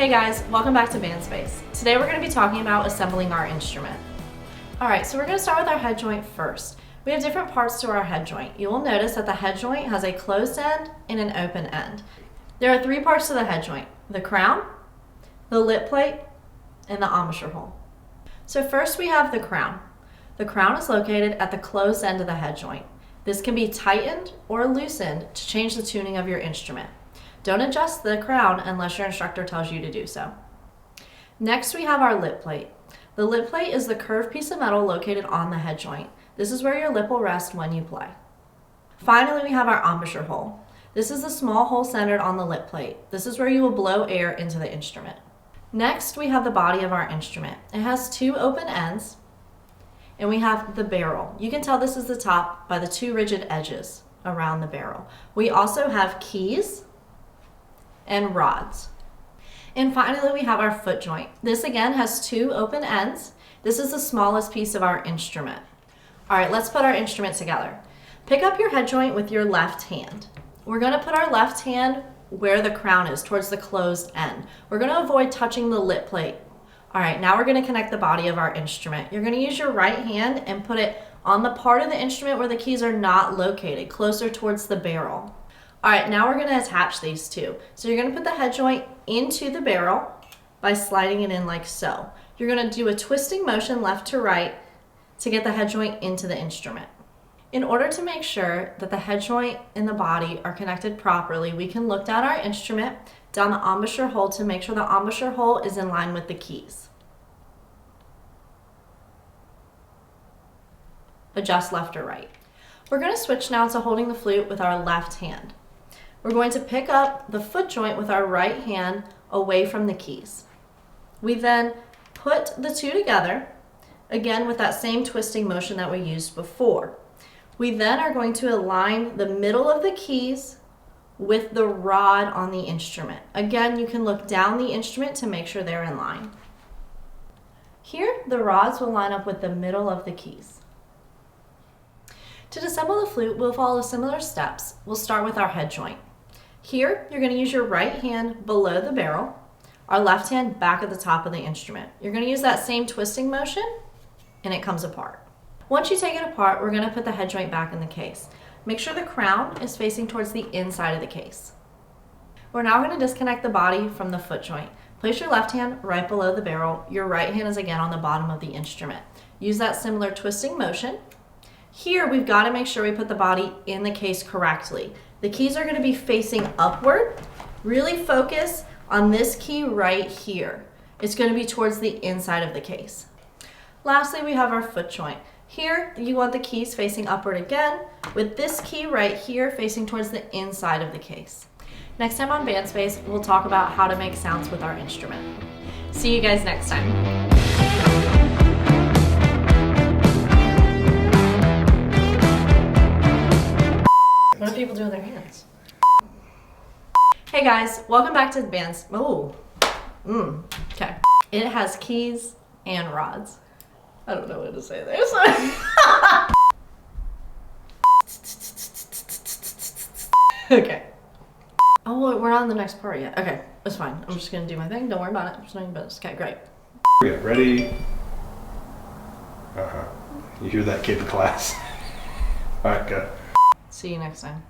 Hey guys, welcome back to Band Space. Today we're going to be talking about assembling our instrument. Alright, so we're going to start with our head joint first. We have different parts to our head joint. You will notice that the head joint has a closed end and an open end. There are three parts to the head joint: the crown, the lip plate, and the embouchure hole. So first we have the crown. The crown is located at the closed end of the head joint. This can be tightened or loosened to change the tuning of your instrument. Don't adjust the crown unless your instructor tells you to do so. Next we have our lip plate. The lip plate is the curved piece of metal located on the head joint. This is where your lip will rest when you play. Finally, we have our embouchure hole. This is the small hole centered on the lip plate. This is where you will blow air into the instrument. Next, we have the body of our instrument. It has two open ends, and we have the barrel. You can tell this is the top by the two rigid edges around the barrel. We also have keys and rods. And finally, we have our foot joint. This again has two open ends. This is the smallest piece of our instrument. All right, let's put our instrument together. Pick up your head joint with your left hand. We're gonna put our left hand where the crown is, towards the closed end. We're gonna avoid touching the lip plate. All right, now we're gonna connect the body of our instrument. You're gonna use your right hand and put it on the part of the instrument where the keys are not located, closer towards the barrel. All right, now we're gonna attach these two. So you're gonna put the head joint into the barrel by sliding it in like so. You're gonna do a twisting motion left to right to get the head joint into the instrument. In order to make sure that the head joint and the body are connected properly, we can look down our instrument, down the embouchure hole to make sure the embouchure hole is in line with the keys. Adjust left or right. We're going to switch now to holding the flute with our left hand. We're going to pick up the foot joint with our right hand away from the keys. We then put the two together, again with that same twisting motion that we used before. We then are going to align the middle of the keys with the rod on the instrument. Again, you can look down the instrument to make sure they're in line. Here, the rods will line up with the middle of the keys. To disassemble the flute, we'll follow similar steps. We'll start with our head joint. Here, you're going to use your right hand below the barrel, our left hand back at the top of the instrument. You're going to use that same twisting motion, and it comes apart. Once you take it apart, we're going to put the head joint back in the case. Make sure the crown is facing towards the inside of the case. We're now going to disconnect the body from the foot joint. Place your left hand right below the barrel. Your right hand is again on the bottom of the instrument. Use that similar twisting motion. Here, we've got to make sure we put the body in the case correctly. The keys are going to be facing upward. Really focus on this key right here. It's going to be towards the inside of the case. Lastly, we have our foot joint. Here, you want the keys facing upward again, with this key right here facing towards the inside of the case. Next time on Band Space, we'll talk about how to make sounds with our instrument. See you guys next time. What are people doing with their hands? Hey guys, welcome back to Bands. Okay. It has keys and rods. I don't know what to say there. Okay. Oh, well, we're on the next part yet. Okay, it's fine. I'm just gonna do my thing. Don't worry about it. I'm just doing my business. Okay, great. Yeah, ready? You hear that kid in class? All right, go. See you next time.